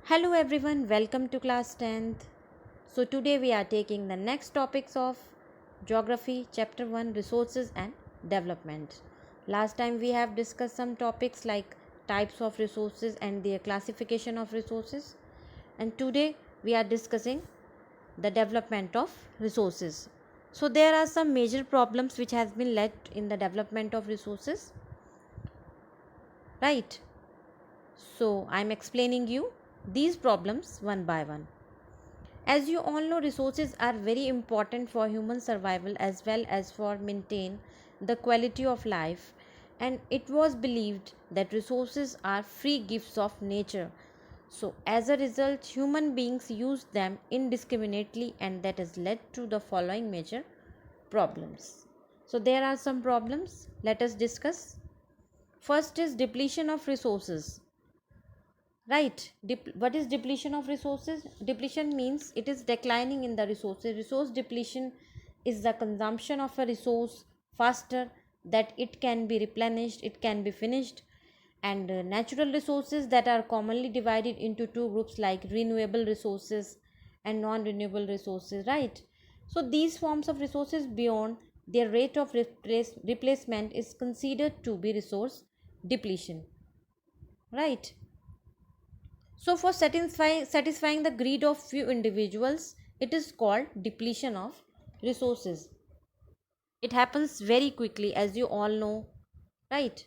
Hello everyone, welcome to class 10th. So today we are taking the next topics of geography chapter 1 resources and development. Last time we have discussed some topics like types of resources and their classification of resources, and today we are discussing the development of resources. So there are some major problems which has been led in the development of resources, right? So I am explaining you these problems one by one. As you all know, resources are very important for human survival as well as for maintain the quality of life, and it was believed that resources are free gifts of nature. So as a result, human beings use them indiscriminately, and that has led to the following major problems. So there are some problems, let us discuss. First is depletion of resources. Right. What is depletion of resources? Depletion means it is declining in the resources. Resource depletion is the consumption of a resource faster that it can be replenished, it can be finished. And natural resources that are commonly divided into two groups like renewable resources and non-renewable resources. Right. So these forms of resources beyond their rate of replacement is considered to be resource depletion. Right. So, for satisfying the greed of few individuals, it is called depletion of resources. It happens very quickly, as you all know, right?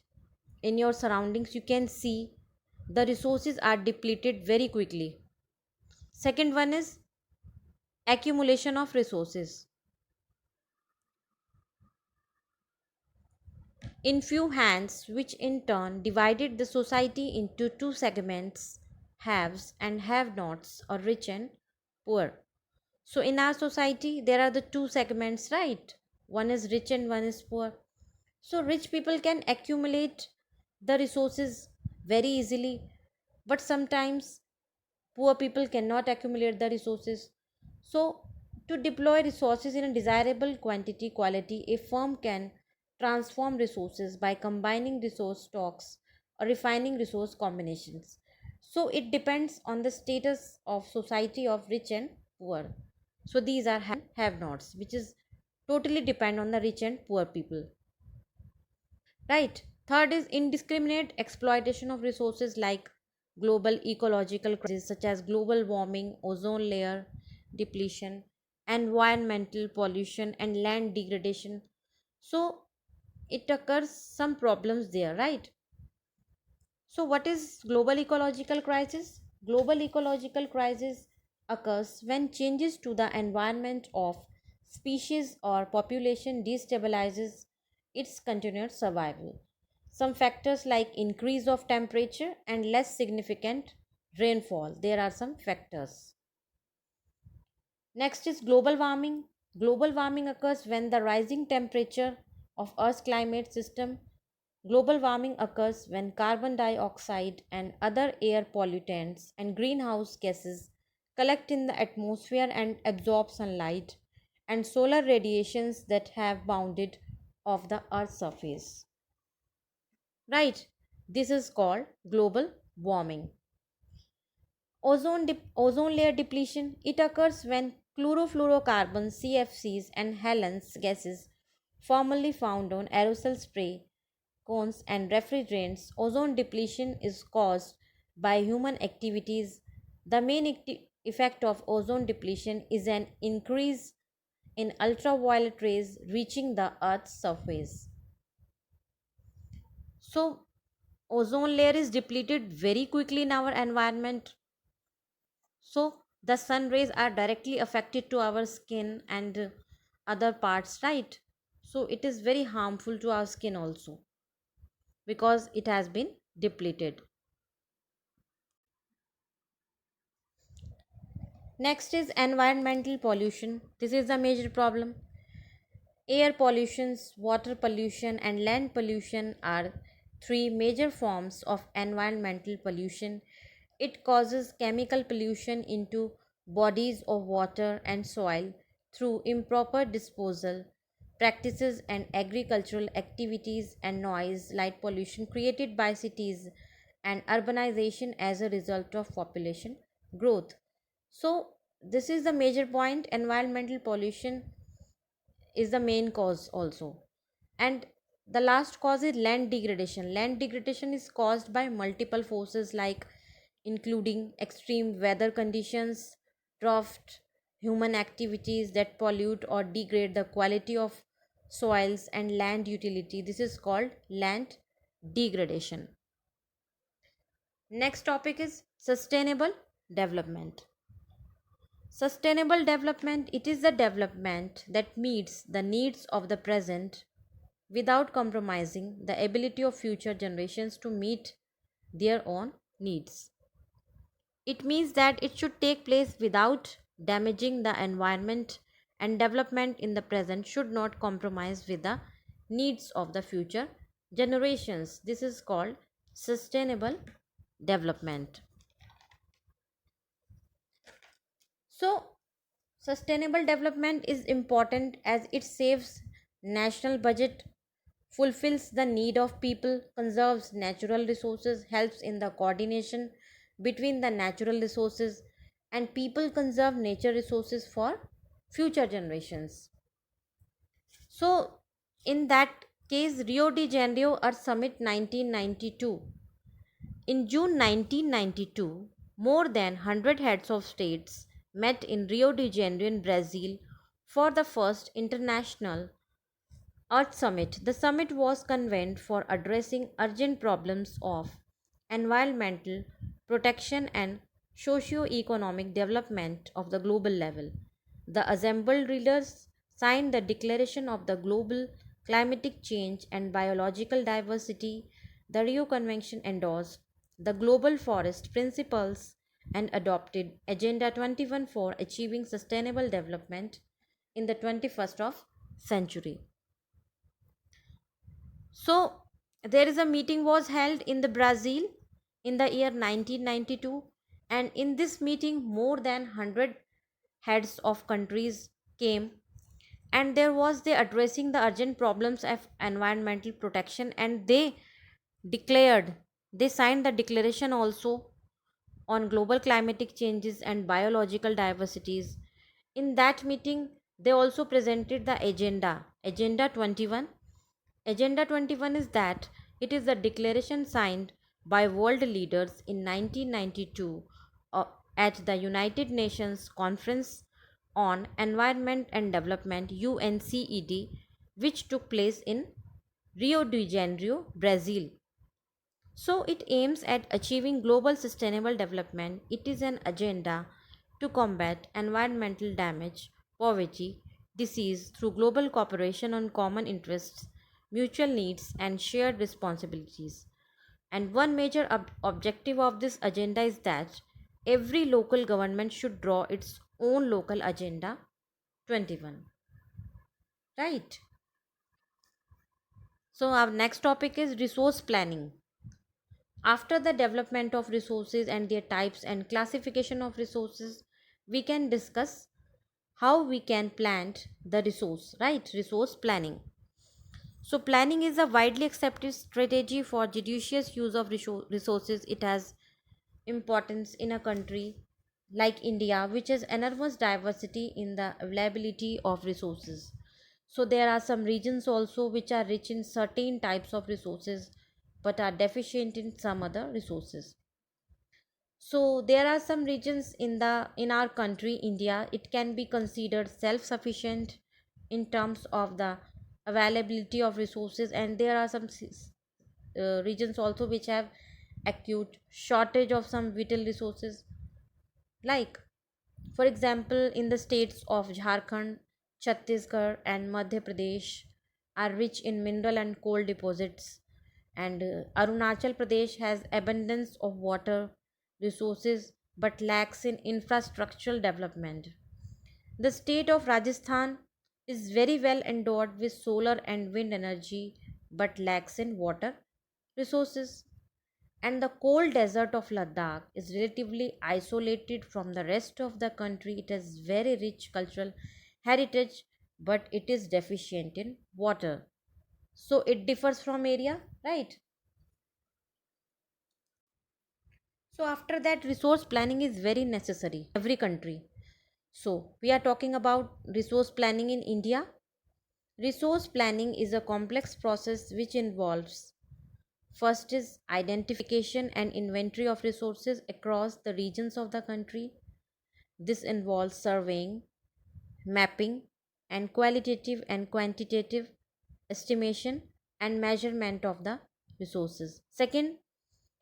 In your surroundings, you can see the resources are depleted very quickly. Second one is accumulation of resources. In few hands, which in turn divided the society into two segments, haves and have nots, or rich and poor. So in our society, there are the two segments, right? One is rich and one is poor. So rich people can accumulate the resources very easily, but sometimes poor people cannot accumulate the resources. So to deploy resources in a desirable quantity quality, a firm can transform resources by combining resource stocks or refining resource combinations. So it depends on the status of society of rich and poor. So these are have nots, which is totally depend on the rich and poor people. Right. Third is indiscriminate exploitation of resources like global ecological crises such as global warming, ozone layer depletion, environmental pollution, and land degradation. So it occurs some problems there, right? So what is global ecological crisis? Global ecological crisis occurs when changes to the environment of species or population destabilizes its continued survival. Some factors like increase of temperature and less significant rainfall. There are some factors. Next is global warming. Global warming occurs when the rising temperature of Earth's climate system. Global warming occurs when carbon dioxide and other air pollutants and greenhouse gases collect in the atmosphere and absorb sunlight and solar radiations that have bounded off the Earth's surface. Right, this is called global warming. Ozone layer depletion. It occurs when chlorofluorocarbons, CFCs, and halons gases formerly found on aerosol spray cones and refrigerants. Ozone depletion is caused by human activities. The main effect of ozone depletion is an increase in ultraviolet rays reaching the Earth's surface. So, ozone layer is depleted very quickly in our environment. So the sun rays are directly affected to our skin and other parts, right? So it is very harmful to our skin also because it has been depleted. Next is environmental pollution. This is a major problem. Air pollutions, water pollution, and land pollution are three major forms of environmental pollution. It causes chemical pollution into bodies of water and soil through improper disposal practices and agricultural activities, and noise, light pollution created by cities and urbanization as a result of population growth. So this is the major point. Environmental pollution is the main cause also. And the last cause is land degradation. Land degradation is caused by multiple forces like including extreme weather conditions, drought, human activities that pollute or degrade the quality of soils and land utility. This is called land degradation. Next topic is sustainable development. Sustainable development, it is the development that meets the needs of the present without compromising the ability of future generations to meet their own needs. It means that it should take place without damaging the environment, and development in the present should not compromise with the needs of the future generations. This is called sustainable development. So, sustainable development is important as it saves national budget, fulfills the need of people, conserves natural resources, helps in the coordination between the natural resources, and people conserve nature resources for future generations. So, in that case, Rio de Janeiro Earth Summit 1992. In June 1992, more than 100 heads of states met in Rio de Janeiro in Brazil for the first international Earth Summit. The summit was convened for addressing urgent problems of environmental protection and socio-economic development of the global level. The assembled leaders signed the Declaration of the Global Climatic Change and Biological Diversity. The Rio Convention endorsed the Global Forest Principles and adopted Agenda 21 for achieving sustainable development in the 21st of century. So there is a meeting was held in the Brazil in the year 1992, and in this meeting more than 100 heads of countries came, and there was they addressing the urgent problems of environmental protection, and declared they signed the declaration also on global climatic changes and biological diversities. In that meeting they also presented the agenda 21. Agenda 21 is that it is a declaration signed by world leaders in 1992 uh, at the United Nations Conference on Environment and Development UNCED, which took place in Rio de Janeiro, Brazil. So it aims at achieving global sustainable development. It is an agenda to combat environmental damage, poverty, disease through global cooperation on common interests, mutual needs, and shared responsibilities. And one major objective of this agenda is that every local government should draw its own local agenda 21. Right? So, our next topic is resource planning. After the development of resources and their types and classification of resources, we can discuss how we can plan the resource, right? Resource planning. So, planning is a widely accepted strategy for judicious use of resources. It has importance in a country like India, which has enormous diversity in the availability of resources. So, there are some regions also which are rich in certain types of resources but are deficient in some other resources. So there are some regions in our country India, it can be considered self sufficient in terms of the availability of resources, and there are some regions also which have acute shortage of some vital resources, like for example in the states of Jharkhand, Chhattisgarh and Madhya Pradesh are rich in mineral and coal deposits, and Arunachal Pradesh has abundance of water resources but lacks in infrastructural development. The state of Rajasthan is very well endowed with solar and wind energy but lacks in water resources, and the cold desert of Ladakh is relatively isolated from the rest of the country. It has very rich cultural heritage but it is deficient in water. So it differs from area, right? So after that, resource planning is very necessary every country. So we are talking about resource planning in India. Resource planning is a complex process which involves: first is identification and inventory of resources across the regions of the country. This involves surveying, mapping, and qualitative and quantitative estimation and measurement of the resources. Second,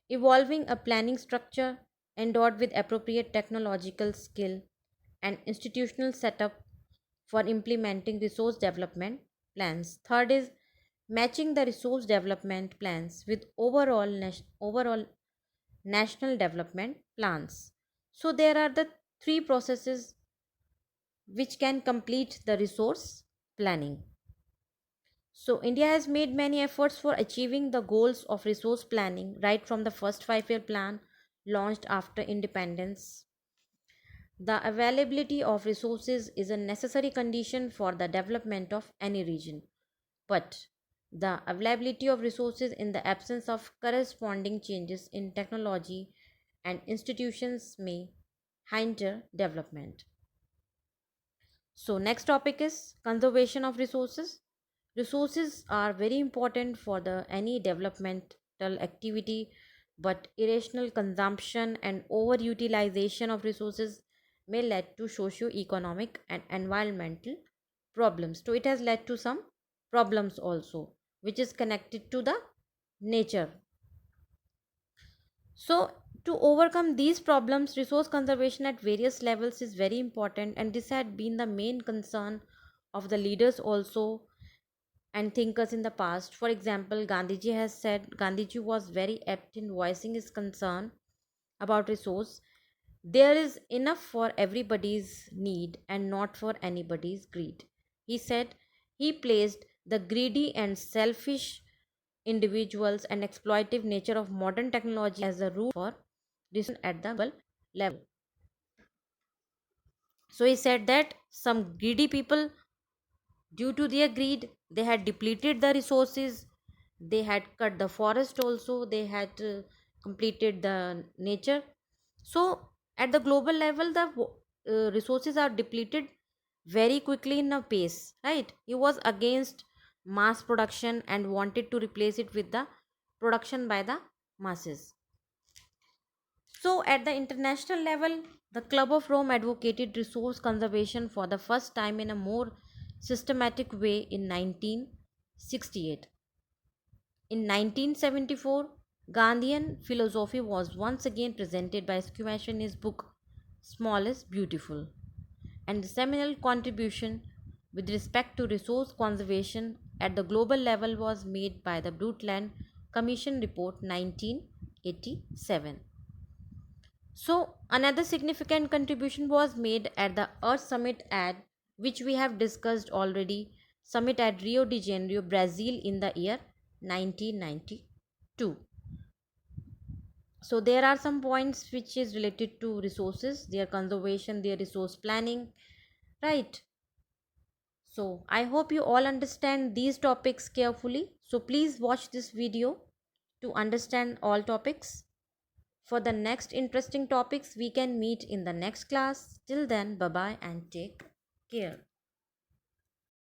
evolving a planning structure endowed with appropriate technological skill and institutional setup for implementing resource development plans. Third is matching the resource development plans with overall national development plans. So there are the three processes which can complete the resource planning. So India has made many efforts for achieving the goals of resource planning right from the first 5-year plan launched after independence. The availability of resources is a necessary condition for the development of any region. But the availability of resources in the absence of corresponding changes in technology and institutions may hinder development. So next topic is conservation of resources. Resources are very important for the any developmental activity, but irrational consumption and overutilization of resources may lead to socio-economic and environmental problems. So it has led to some problems also, which is connected to the nature. So to overcome these problems, resource conservation at various levels is very important, and this had been the main concern of the leaders also and thinkers in the past. For example, Gandhiji has said Gandhiji was very apt in voicing his concern about resource. There is enough for everybody's need and not for anybody's greed. He said he placed the greedy and selfish individuals and exploitative nature of modern technology as a root for resource at the global level. So he said that some greedy people, due to their greed, they had depleted the resources, they had cut the forest also, they had completed the nature. So at the global level, the resources are depleted very quickly in a pace, right? He was against mass production and wanted to replace it with the production by the masses. So, at the international level, the Club of Rome advocated resource conservation for the first time in a more systematic way in 1968. In 1974, Gandhian philosophy was once again presented by Squamish in his book Small is Beautiful, and the seminal contribution with respect to resource conservation at the global level was made by the Brundtland Commission Report 1987. So, another significant contribution was made at the Earth Summit at which we have discussed already, summit at Rio de Janeiro, Brazil in the year 1992. So there are some points which is related to resources, their conservation, their resource planning, right? So I hope you all understand these topics carefully. So please watch this video to understand all topics. For the next interesting topics, we can meet in the next class. Till then, bye bye and take care.